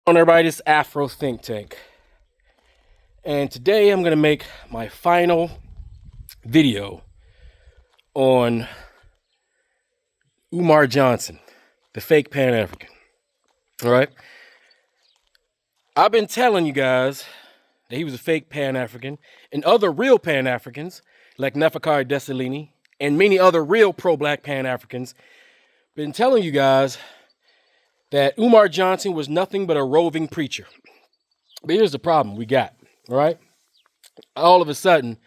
On everybody, this Afro Think Tank, and today I'm going to make my final video on Umar Johnson, the fake Pan-African. All right, I've been telling you guys that he was a fake Pan-African, and other real Pan-Africans like Neferkari Dessalini and many other real pro-black Pan-Africans been telling you guys that Umar Johnson was nothing but a roving preacher. But here's the problem we got, all right? All of a sudden,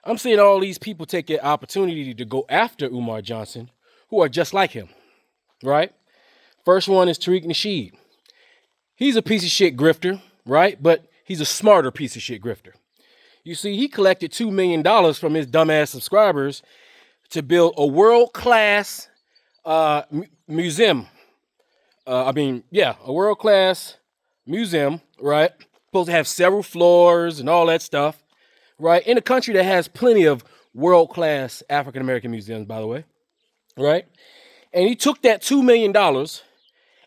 I'm seeing all these people take the opportunity to go after Umar Johnson who are just like him, right? First one is Tariq Nasheed. He's a piece of shit grifter, right? But he's a smarter piece of shit grifter. You see, he collected $2 million from his dumbass subscribers to build a world-class museum. A world-class museum, right? Supposed to have several floors and all that stuff, right? In a country that has plenty of world-class African-American museums, by the way, right? And he took that $2 million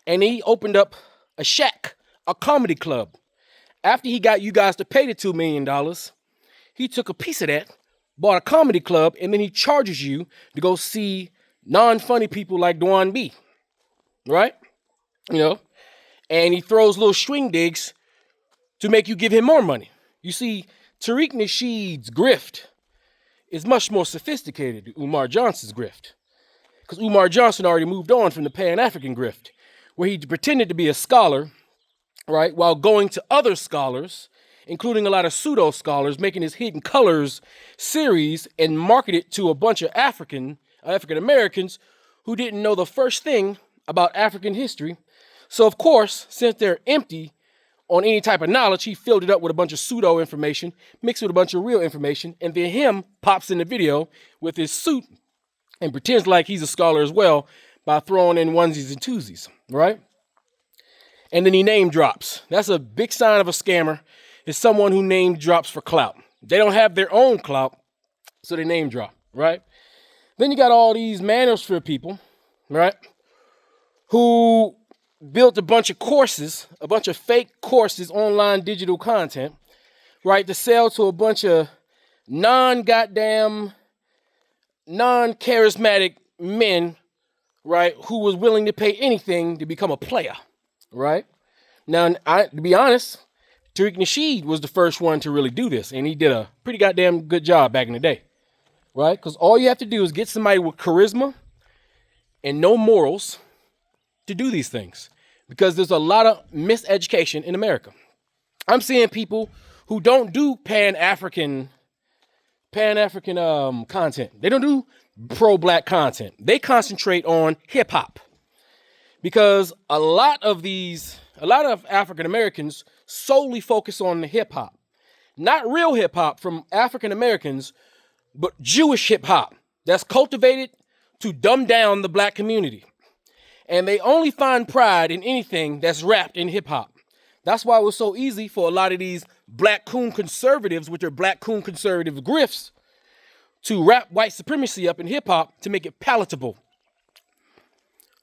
and he opened up a shack, a comedy club. After he got you guys to pay the $2 million, he took a piece of that, bought a comedy club, and then he charges you to go see non-funny people like Dwan B, right? You know, and he throws little string digs to make you give him more money. You see, Tariq Nasheed's grift is much more sophisticated than Umar Johnson's grift. Because Umar Johnson already moved on from the Pan-African grift, where he pretended to be a scholar, right, while going to other scholars, including a lot of pseudo-scholars, making his Hidden Colors series and market it to a bunch of African Americans who didn't know the first thing about African history. So, of course, since they're empty on any type of knowledge, he filled it up with a bunch of pseudo information, mixed with a bunch of real information, and then him pops in the video with his suit and pretends like he's a scholar as well by throwing in onesies and twosies, right? And then he name drops. That's a big sign of a scammer, is someone who name drops for clout. They don't have their own clout, so they name drop, right? Then you got all these manosphere people, right, who built a bunch of courses, a bunch of fake courses, online digital content, right, to sell to a bunch of non-charismatic men, right, who was willing to pay anything to become a player, right? Now, to be honest, Tariq Nasheed was the first one to really do this, and he did a pretty goddamn good job back in the day, right? Because all you have to do is get somebody with charisma and no morals to do these things, because there's a lot of miseducation in America. I'm seeing people who don't do Pan-African content. They don't do pro-black content. They concentrate on hip-hop, because a lot of African Americans solely focus on the hip-hop, not real hip-hop from African Americans, but Jewish hip-hop that's cultivated to dumb down the black community. And they only find pride in anything that's wrapped in hip-hop. That's why it was so easy for a lot of these black coon conservatives with their black coon conservative grifts to wrap white supremacy up in hip-hop to make it palatable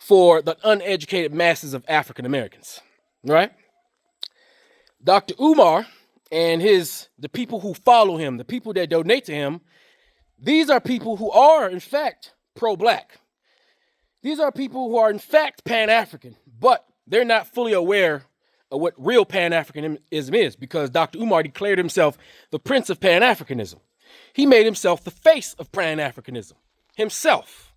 for the uneducated masses of African Americans, right? Dr. Umar and the people who follow him, the people that donate to him, these are people who are, in fact, pro-black. These are people who are, in fact, Pan-African, but they're not fully aware of what real Pan-Africanism is, because Dr. Umar declared himself the Prince of Pan-Africanism. He made himself the face of Pan-Africanism, himself.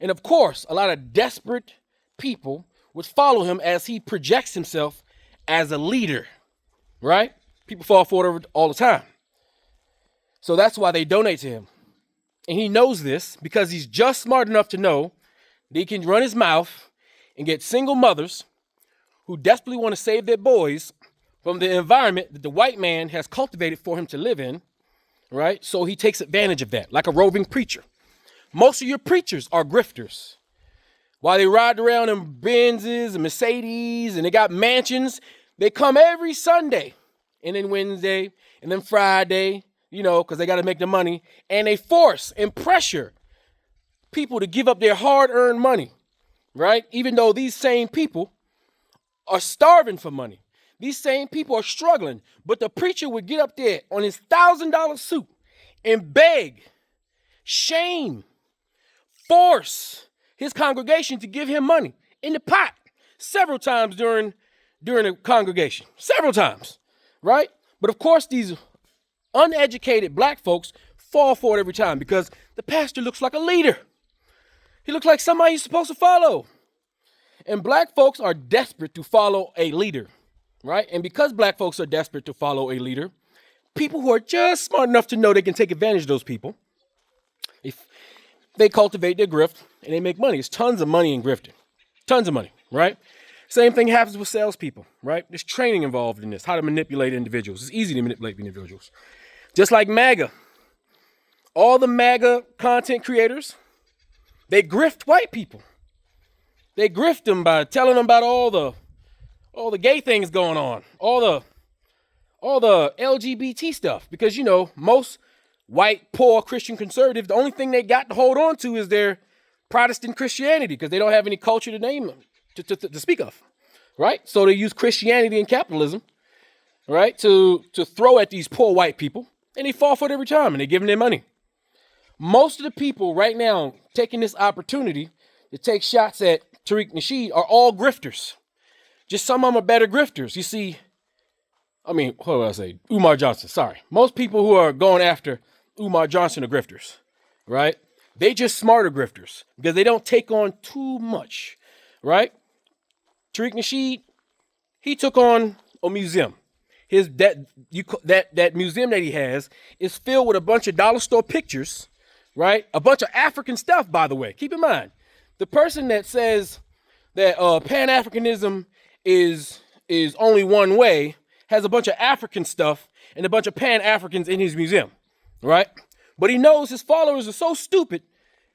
And of course, a lot of desperate people would follow him as he projects himself as a leader, right? People fall for it all the time. So that's why they donate to him. And he knows this because he's just smart enough to know that he can run his mouth and get single mothers who desperately want to save their boys from the environment that the white man has cultivated for him to live in, right? So he takes advantage of that, like a roving preacher. Most of your preachers are grifters. While they ride around in Benzes and Mercedes and they got mansions, they come every Sunday and then Wednesday and then Friday, because they got to make the money, and they force and pressure people to give up their hard-earned money, right? Even though these same people are starving for money. these same people are struggling, but the preacher would get up there on his $1,000 suit and beg, shame, force his congregation to give him money in the pot several times during the congregation, several times, right? But of course, these uneducated black folks fall for it every time because the pastor looks like a leader. He looks like somebody you're supposed to follow. And black folks are desperate to follow a leader, right? And because black folks are desperate to follow a leader, people who are just smart enough to know they can take advantage of those people, they cultivate their grift and they make money. There's tons of money in grifting. Tons of money, right? Same thing happens with salespeople, right? There's training involved in this, how to manipulate individuals. It's easy to manipulate individuals. Just like MAGA. All the MAGA content creators, they grift white people. They grift them by telling them about all the gay things going on, all the LGBT stuff. Because, you know, most white, poor Christian conservatives, the only thing they got to hold on to is their Protestant Christianity because they don't have any culture to name them. To speak of, right? So they use Christianity and capitalism, right, to throw at these poor white people, and they fall for it every time, and they give them their money. Most of the people right now taking this opportunity to take shots at Tariq Nasheed are all grifters. Just some of them are better grifters. You see, what do I say? Umar Johnson, sorry. Most people who are going after Umar Johnson are grifters, right? They just smarter grifters because they don't take on too much, right? Tariq Nasheed, he took on a museum. That museum that he has is filled with a bunch of dollar store pictures, right? A bunch of African stuff, by the way. Keep in mind, the person that says that pan-Africanism is only one way has a bunch of African stuff and a bunch of pan-Africans in his museum, right? But he knows his followers are so stupid,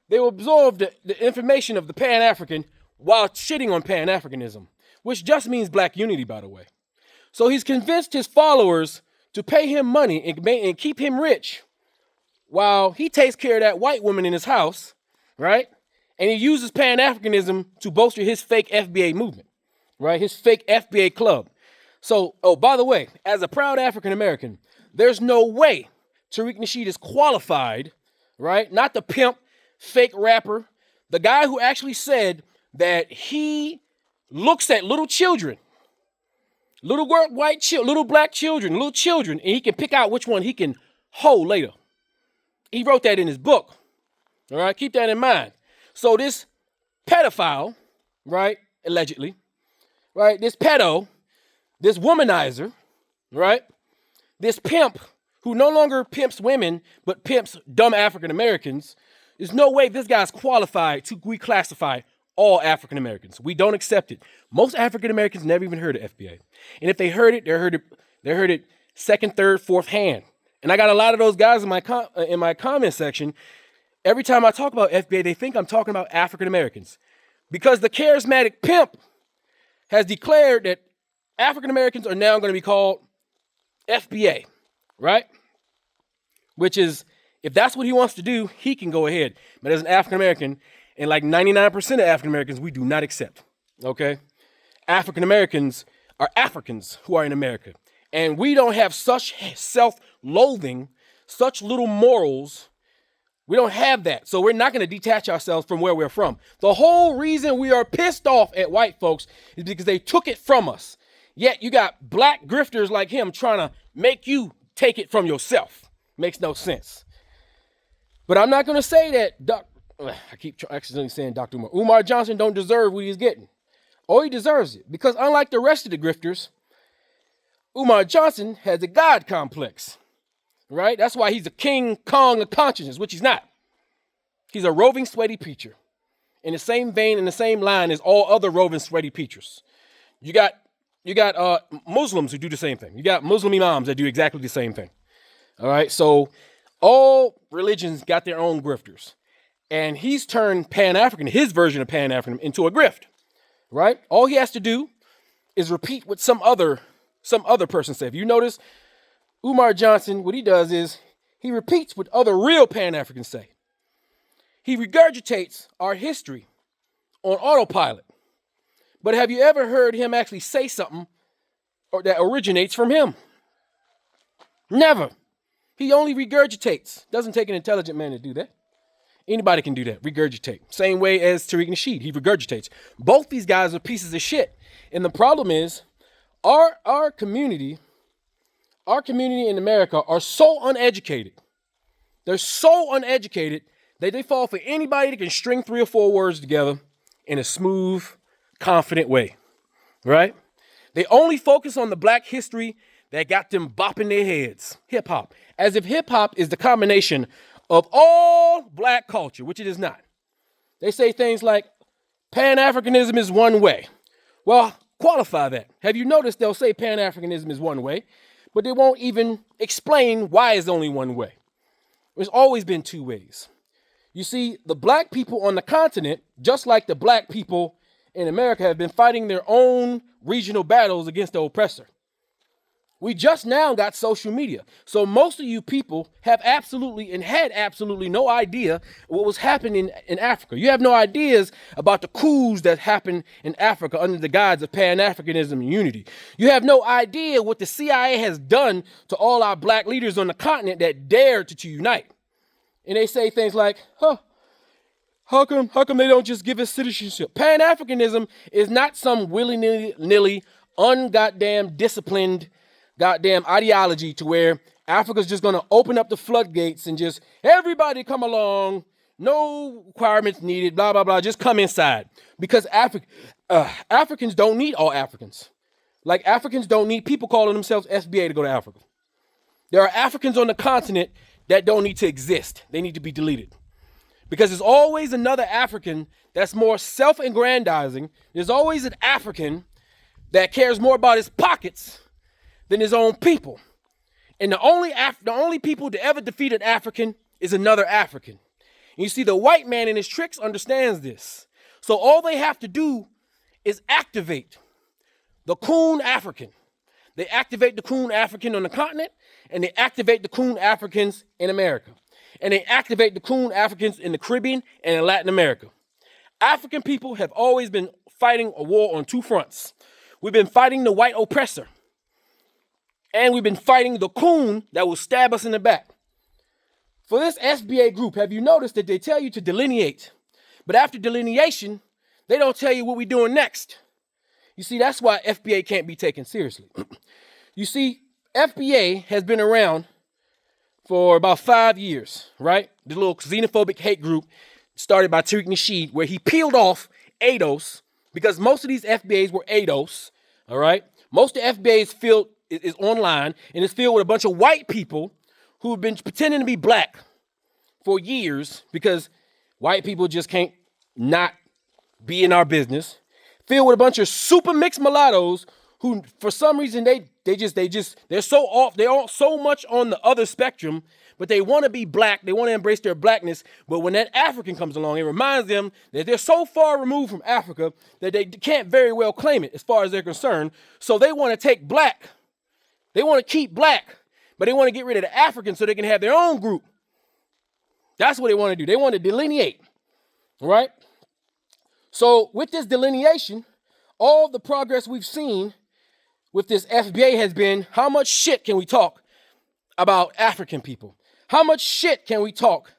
they will absorb the information of the pan-African while shitting on pan-Africanism, which just means black unity, by the way. So he's convinced his followers to pay him money and keep him rich while he takes care of that white woman in his house, right? And he uses pan-Africanism to bolster his fake FBA movement, right? His fake FBA club. So, by the way, as a proud African-American, there's no way Tariq Nasheed is qualified, right? Not the pimp, fake rapper, the guy who actually said that he looks at little children, little black children, little children, and he can pick out which one he can hold later. He wrote that in his book. All right, keep that in mind. So this pedophile, right, allegedly, right, this pedo, this womanizer, right, this pimp who no longer pimps women but pimps dumb African Americans, there's no way this guy's qualified to reclassify all African Americans. We don't accept it. Most African Americans never even heard of FBA. And if they heard it, they heard it second, third, fourth hand. And I got a lot of those guys in my comment section. Every time I talk about FBA, they think I'm talking about African Americans. Because the charismatic pimp has declared that African Americans are now going to be called FBA, right? Which is, if that's what he wants to do, he can go ahead. But as an African American, and like 99% of African Americans, we do not accept, okay? African Americans are Africans who are in America. And we don't have such self-loathing, such little morals. We don't have that. So we're not going to detach ourselves from where we're from. The whole reason we are pissed off at white folks is because they took it from us. Yet you got black grifters like him trying to make you take it from yourself. Makes no sense. But I'm not going to say that I keep accidentally saying Dr. Umar. Umar Johnson don't deserve what he's getting. Oh, he deserves it. Because unlike the rest of the grifters, Umar Johnson has a God complex. Right? That's why he's a King Kong of consciousness, which he's not. He's a roving, sweaty preacher. In the same vein, in the same line as all other roving, sweaty preachers. You got Muslims who do the same thing. You got Muslim imams that do exactly the same thing. All right? So all religions got their own grifters. And he's turned Pan-African, his version of Pan-African, into a grift. Right? All he has to do is repeat what some other person said. If you notice, Umar Johnson, what he does is he repeats what other real Pan-Africans say. He regurgitates our history on autopilot. But have you ever heard him actually say something or that originates from him. Never. He only regurgitates. Doesn't take an intelligent man to do that. Anybody can do that, regurgitate. Same way as Tariq and Nasheed, he regurgitates. Both these guys are pieces of shit. And the problem is, our community in America are so uneducated. They're so uneducated that they fall for anybody that can string 3 or 4 words together in a smooth, confident way, right? They only focus on the black history that got them bopping their heads, hip hop, as if hip hop is the combination of all black culture, which it is not. They say things like pan-Africanism is one way. Well, qualify that. Have you noticed they'll say pan-Africanism is one way, but they won't even explain why it's only one way. There's always been 2 ways. You see, the black people on the continent, just like the black people in America, have been fighting their own regional battles against the oppressor. We just now got social media. So most of you people have absolutely and had absolutely no idea what was happening in Africa. You have no ideas about the coups that happened in Africa under the guise of pan-Africanism and unity. You have no idea what the CIA has done to all our black leaders on the continent that dared to unite. And they say things like, how come they don't just give us citizenship? Pan-Africanism is not some willy-nilly, ungoddamn disciplined goddamn ideology to where Africa's just going to open up the floodgates and just everybody come along, no requirements needed, blah, blah, blah, just come inside. Because Africans don't need all Africans. Like Africans don't need people calling themselves SBA to go to Africa. There are Africans on the continent that don't need to exist. They need to be deleted. Because there's always another African that's more self-aggrandizing. There's always an African that cares more about his pockets than his own people. And the only people to ever defeat an African is another African. And you see, the white man in his tricks understands this. So all they have to do is activate the coon African. They activate the coon African on the continent, and they activate the coon Africans in America. And they activate the coon Africans in the Caribbean and in Latin America. African people have always been fighting a war on 2 fronts. We've been fighting the white oppressor. And we've been fighting the coon that will stab us in the back. For this SBA group, have you noticed that they tell you to delineate? But after delineation, they don't tell you what we're doing next. You see, that's why FBA can't be taken seriously. You see, FBA has been around for about 5 years, right? The little xenophobic hate group started by Tariq Nasheed, where he peeled off ADOS, because most of these FBAs were ADOS, all right? Most of FBA's field is online, and it's filled with a bunch of white people who have been pretending to be black for years because white people just can't not be in our business. Filled with a bunch of super mixed mulattoes who, for some reason, they're so off. They're all so much on the other spectrum, but they want to be black. They want to embrace their blackness. But when that African comes along, it reminds them that they're so far removed from Africa that they can't very well claim it as far as they're concerned. So they want to take black. They want to keep black, but they want to get rid of the African so they can have their own group. That's what they want to do. They want to delineate, right? So with this delineation, all the progress we've seen with this FBA has been, how much shit can we talk about African people? How much shit can we talk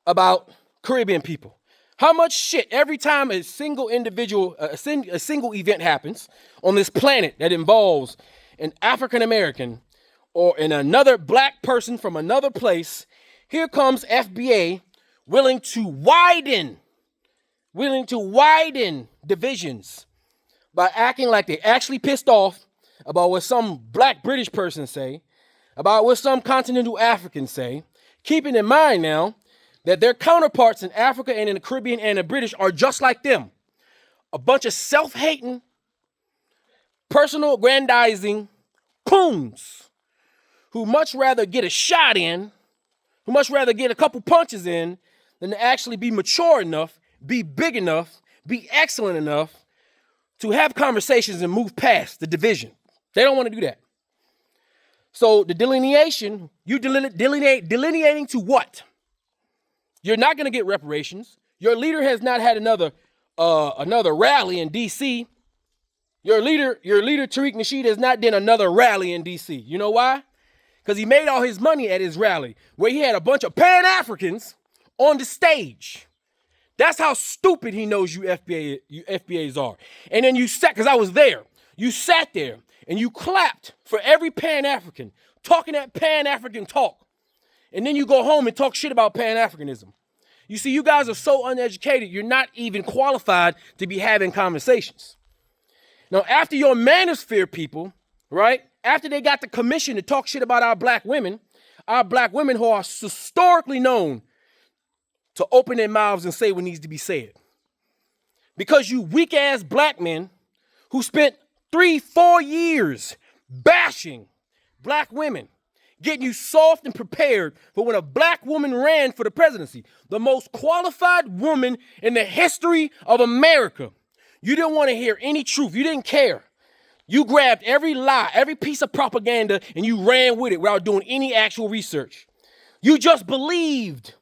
about Caribbean people? How much shit every time a single individual, a single event happens on this planet that involves an African American or another black person from another place, here comes FBA willing to widen divisions by acting like they actually pissed off about what some black British person say, about what some continental Africans say, keeping in mind now that their counterparts in Africa and in the Caribbean and the British are just like them. A bunch of self-hating, personal aggrandizing coons who much rather get a shot in, who much rather get a couple punches in than to actually be mature enough, be big enough, be excellent enough to have conversations and move past the division. They don't want to do that. So the delineation, you delineating to what? You're not going to get reparations. Your leader has not had another rally in D.C. Your leader, Tariq Nasheed, has not done another rally in D.C. You know why? Because he made all his money at his rally, where he had a bunch of Pan-Africans on the stage. That's how stupid he knows you FBAs are. And then you sat, because I was there, you sat there and you clapped for every Pan-African, talking that Pan-African talk. And then you go home and talk shit about Pan-Africanism. You see, you guys are so uneducated, you're not even qualified to be having conversations. Now, after your manosphere people, right, after they got the commission to talk shit about our black women who are historically known to open their mouths and say what needs to be said. Because you weak-ass black men who spent 3-4 years bashing black women, getting you soft and prepared for when a black woman ran for the presidency, the most qualified woman in the history of America. You didn't want to hear any truth. You didn't care. You grabbed every lie, every piece of propaganda, and you ran with it without doing any actual research. You just believed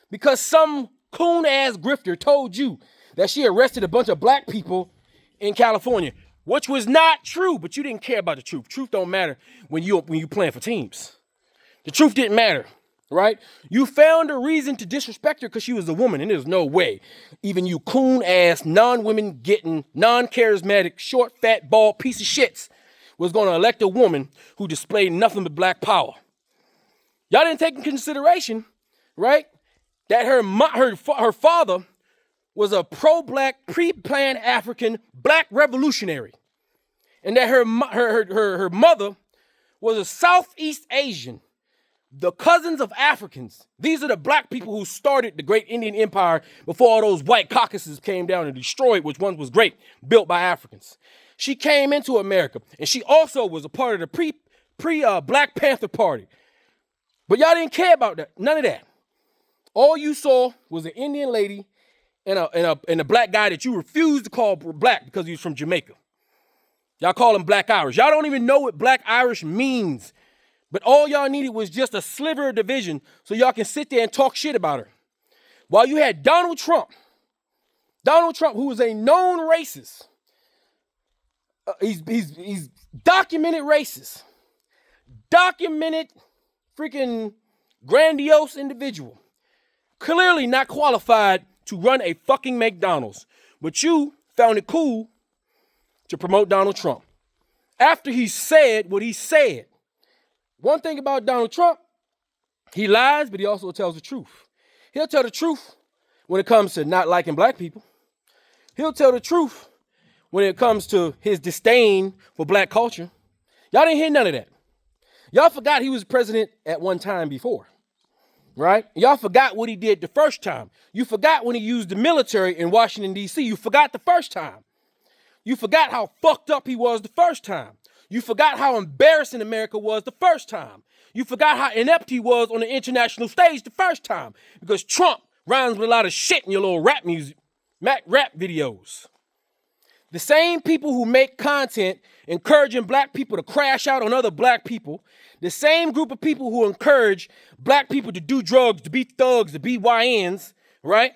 because some coon-ass grifter told you that she arrested a bunch of black people in California, which was not true, but you didn't care about the truth. Truth don't matter when you playing for teams. The truth didn't matter, right? You found a reason to disrespect her because she was a woman, and there's no way even you coon-ass, non-women getting, non-charismatic, short, fat, bald piece of shits was going to elect a woman who displayed nothing but black power. Y'all didn't take in consideration, right, that her father was a pro-black, pre-Pan-African black revolutionary, and that her mother was a Southeast Asian, the cousins of Africans. These are the black people who started the great Indian empire before all those white caucuses came down and destroyed, which one was great, built by Africans. She came into America, and she also was a part of the pre-Black Panther Party. But y'all didn't care about that, none of that. All you saw was an Indian lady and a black guy that you refused to call black because he was from Jamaica. Y'all call him Black Irish. Y'all don't even know what Black Irish means. But all y'all needed was just a sliver of division so y'all can sit there and talk shit about her. While you had Donald Trump, who was a known racist. He's documented racist. Documented freaking grandiose individual. Clearly not qualified to run a fucking McDonald's. But you found it cool to promote Donald Trump. After he said what he said. One thing about Donald Trump, he lies, but he also tells the truth. He'll tell the truth when it comes to not liking black people. He'll tell the truth when it comes to his disdain for black culture. Y'all didn't hear none of that. Y'all forgot he was president at one time before, right? Y'all forgot what he did the first time. You forgot when he used the military in Washington, D.C. You forgot the first time. You forgot how fucked up he was the first time. You forgot how embarrassing America was the first time. You forgot how inept he was on the international stage the first time. Because Trump rhymes with a lot of shit in your little rap music, rap videos. The same people who make content encouraging black people to crash out on other black people, the same group of people who encourage black people to do drugs, to be thugs, to be YNs, right?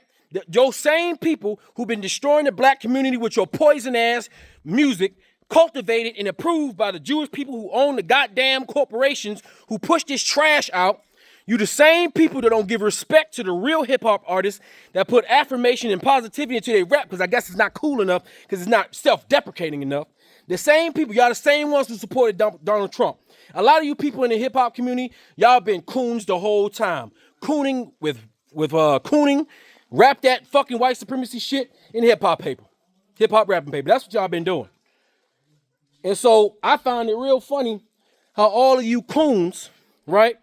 Those same people who've been destroying the black community with your poison-ass music, cultivated and approved by the Jewish people who own the goddamn corporations who push this trash out. You the same people that don't give respect to the real hip-hop artists that put affirmation and positivity into their rap because I guess it's not cool enough because it's not self-deprecating enough. The same people, y'all the same ones who supported Donald Trump. A lot of you people in the hip-hop community, y'all been coons the whole time. Cooning with cooning, rap that fucking white supremacy shit in hip-hop paper. Hip-hop rapping paper. That's what y'all been doing. And so I found it real funny how all of you coons, right?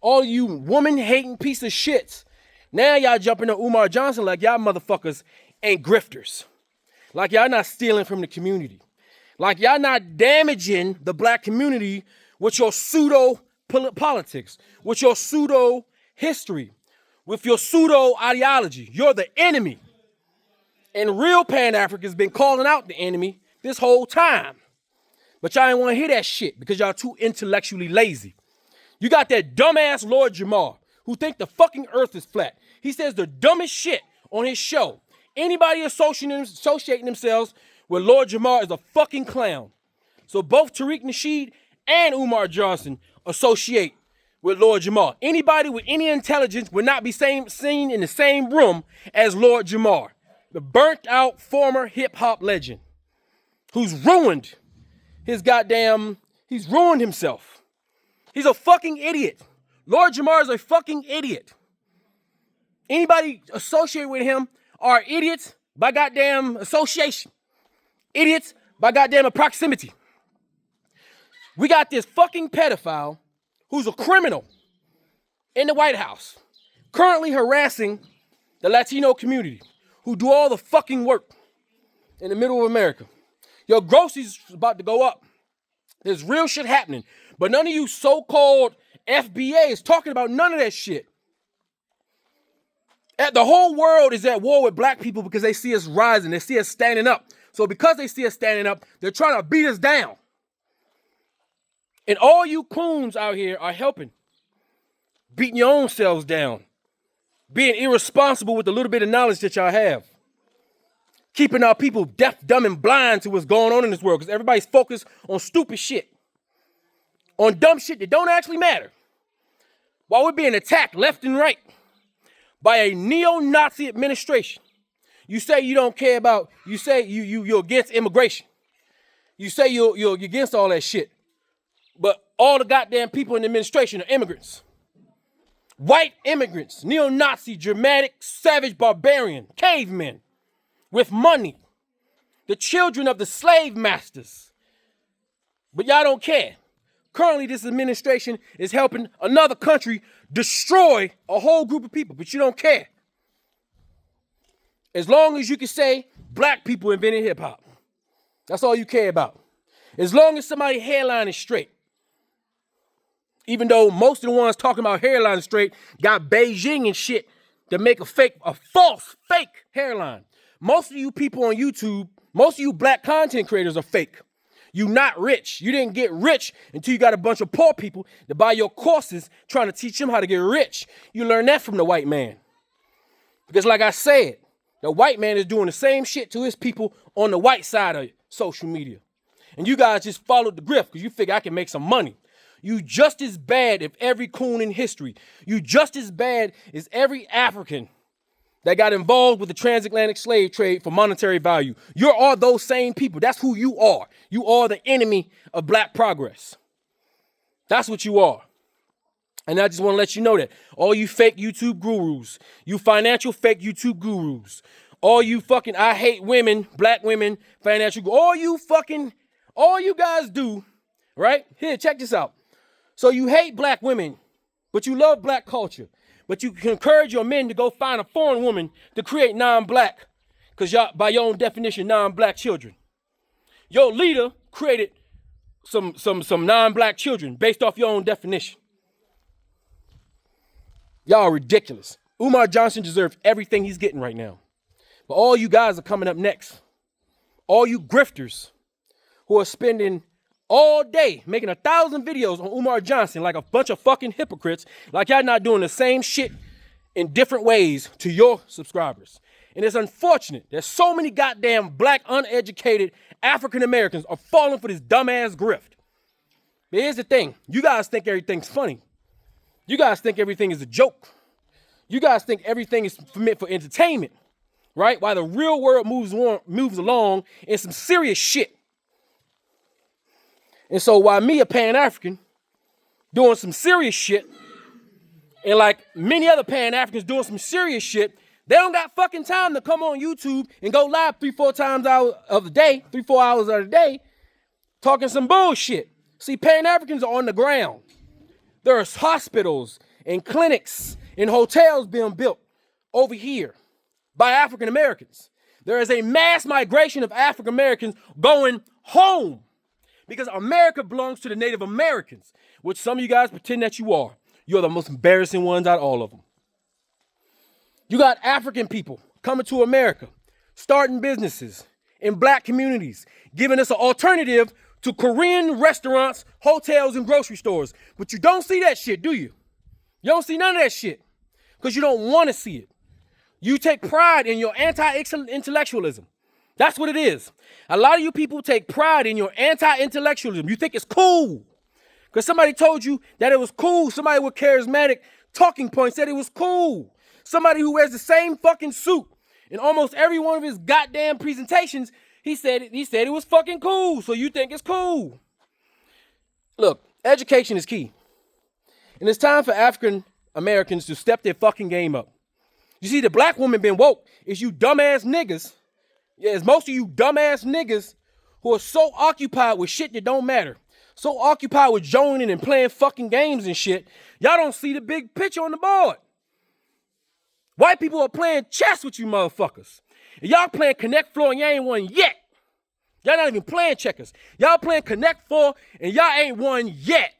All of you woman-hating piece of shits, now y'all jumping to Umar Johnson like y'all motherfuckers ain't grifters. Like y'all not stealing from the community. Like y'all not damaging the black community with your pseudo-politics, with your pseudo-history, with your pseudo-ideology. You're the enemy. And real Pan-Africans been calling out the enemy this whole time. But y'all ain't want to hear that shit because y'all too intellectually lazy. You got that dumbass Lord Jamar who think the fucking earth is flat. He says the dumbest shit on his show. Anybody associating themselves where Lord Jamar is a fucking clown. So both Tariq Nasheed and Umar Johnson associate with Lord Jamar. Anybody with any intelligence would not be seen in the same room as Lord Jamar, the burnt out former hip hop legend who's ruined he's ruined himself. He's a fucking idiot. Lord Jamar is a fucking idiot. Anybody associated with him are idiots by goddamn association. Idiots by goddamn proximity. We got this fucking pedophile who's a criminal in the White House, currently harassing the Latino community, who do all the fucking work in the middle of America. Your groceries about to go up. There's real shit happening. But none of you so-called FBA is talking about none of that shit. The whole world is at war with black people because they see us rising. They see us standing up. So because they see us standing up, they're trying to beat us down. And all you coons out here are helping. Beating your own selves down. Being irresponsible with the little bit of knowledge that y'all have. Keeping our people deaf, dumb, and blind to what's going on in this world because everybody's focused on stupid shit. On dumb shit that don't actually matter. While we're being attacked left and right by a neo-Nazi administration. You say you don't care about, you say you're against immigration. You say you're against all that shit. But all the goddamn people in the administration are immigrants. White immigrants, neo-Nazi, Germanic, savage, barbarian, cavemen with money. The children of the slave masters. But y'all don't care. Currently, this administration is helping another country destroy a whole group of people, but you don't care. As long as you can say black people invented hip hop. That's all you care about. As long as somebody's hairline is straight. Even though most of the ones talking about hairline straight got Beijing and shit to make a false, fake hairline. Most of you people on YouTube, most of you black content creators are fake. You not rich. You didn't get rich until you got a bunch of poor people to buy your courses trying to teach them how to get rich. You learn that from the white man. Because like I said, the white man is doing the same shit to his people on the white side of social media. And you guys just followed the grift because you figure I can make some money. You just as bad as every coon in history. You just as bad as every African that got involved with the transatlantic slave trade for monetary value. You're all those same people. That's who you are. You are the enemy of black progress. That's what you are. And I just want to let you know that. All you fake YouTube gurus, you financial fake YouTube gurus, all you fucking I hate women, black women, financial gurus, all you guys do, right? Here, check this out. So you hate black women, but you love black culture. But you can encourage your men to go find a foreign woman to create non-black, because y'all, by your own definition, non-black children. Your leader created some non-black children based off your own definition. Y'all are ridiculous. Umar Johnson deserves everything he's getting right now. But all you guys are coming up next. All you grifters who are spending all day making 1,000 videos on Umar Johnson like a bunch of fucking hypocrites, like y'all not doing the same shit in different ways to your subscribers. And it's unfortunate that so many goddamn black, uneducated African Americans are falling for this dumbass grift. But here's the thing. You guys think everything's funny. You guys think everything is a joke. You guys think everything is meant for entertainment, right? While the real world moves along in some serious shit. And so while me, a Pan-African, doing some serious shit, and like many other Pan-Africans doing some serious shit, they don't got fucking time to come on YouTube and go live 3-4 times out of the day, 3-4 hours of the day, talking some bullshit. See, Pan-Africans are on the ground. There's hospitals and clinics and hotels being built over here by African Americans. There is a mass migration of African Americans going home. Because America belongs to the Native Americans, which some of you guys pretend that you are. You're the most embarrassing ones out of all of them. You got African people coming to America, starting businesses in black communities, giving us an alternative to Korean restaurants, hotels, and grocery stores. But you don't see that shit, do you? You don't see none of that shit because you don't want to see it. You take pride in your anti-intellectualism. That's what it is. A lot of you people take pride in your anti-intellectualism. You think it's cool because somebody told you that it was cool. Somebody with charismatic talking points said it was cool. Somebody who wears the same fucking suit in almost every one of his goddamn presentations, he said it was fucking cool. So you think it's cool. Look, education is key. And it's time for African Americans to step their fucking game up. You see, the black woman been woke. It's you dumbass niggas. Yeah, it's most of you dumbass niggas who are so occupied with shit that don't matter. So occupied with joining and playing fucking games and shit. Y'all don't see the big picture on the board. White people are playing chess with you motherfuckers. And y'all playing Connect Four and y'all ain't won yet. Y'all not even playing checkers. Y'all playing Connect Four and y'all ain't won yet.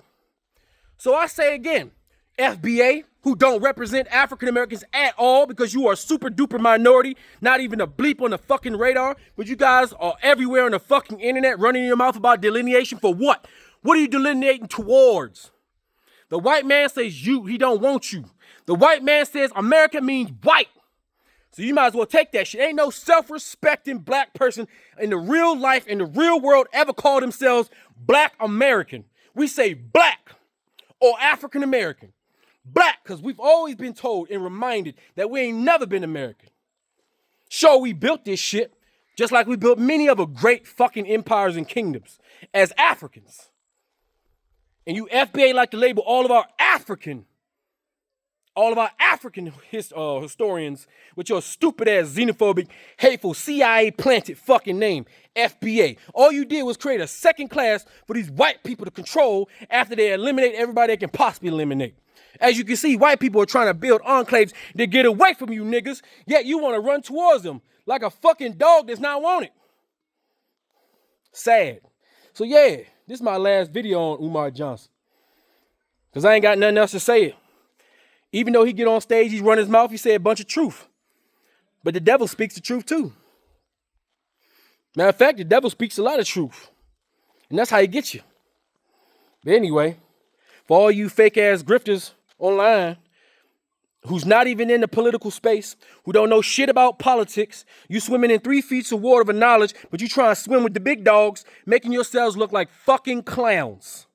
So I say again, FBA, who don't represent African Americans at all because you are a super duper minority, not even a bleep on the fucking radar, but you guys are everywhere on the fucking internet running your mouth about delineation for what? What are you delineating towards? The white man says he don't want you. The white man says America means white. So you might as well take that shit. Ain't no self-respecting black person in the real life, in the real world ever call themselves black American. We say black or African American. Black, because we've always been told and reminded that we ain't never been American. Sure, we built this shit, just like we built many other great fucking empires and kingdoms as Africans. And you FBA like to label all of our African historians with your stupid ass xenophobic, hateful, CIA planted fucking name, FBA. All you did was create a second class for these white people to control after they eliminate everybody they can possibly eliminate. As you can see, white people are trying to build enclaves to get away from you niggas, yet you want to run towards them like a fucking dog that's not wanted. Sad. So yeah, this is my last video on Umar Johnson. Because I ain't got nothing else to say. Even though he get on stage, he's run his mouth, he say a bunch of truth. But the devil speaks the truth too. Matter of fact, the devil speaks a lot of truth. And that's how he gets you. But anyway, for all you fake ass grifters online, who's not even in the political space, who don't know shit about politics, you swimming in 3 feet of water of knowledge, but you trying to swim with the big dogs, making yourselves look like fucking clowns.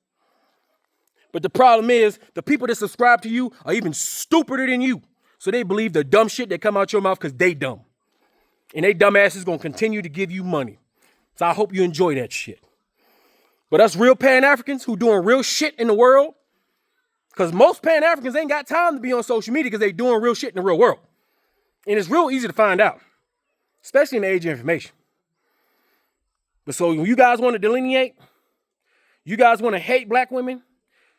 But the problem is, the people that subscribe to you are even stupider than you. So they believe the dumb shit that come out your mouth because they dumb. And they dumb ass is going to continue to give you money. So I hope you enjoy that shit. But us real Pan-Africans who doing real shit in the world, because most Pan-Africans ain't got time to be on social media because they doing real shit in the real world. And it's real easy to find out, especially in the age of information. But so when you guys want to delineate, you guys want to hate black women,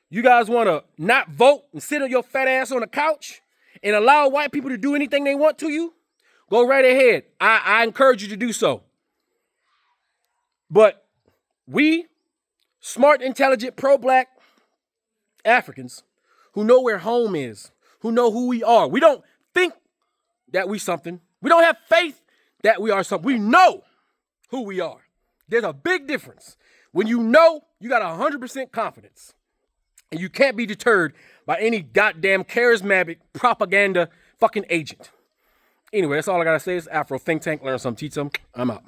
you guys want to not vote and sit on your fat ass on the couch and allow white people to do anything they want to you, go right ahead. I encourage you to do so. But we, smart, intelligent, pro-black Africans who know where home is, who know who we are. We don't think that we something. We don't have faith that we are something. We know who we are. There's a big difference. When you know, you got 100% confidence. And you can't be deterred by any goddamn charismatic propaganda fucking agent. Anyway, that's all I gotta say. It's Afro Think Tank. Learn something, teach some. I'm out.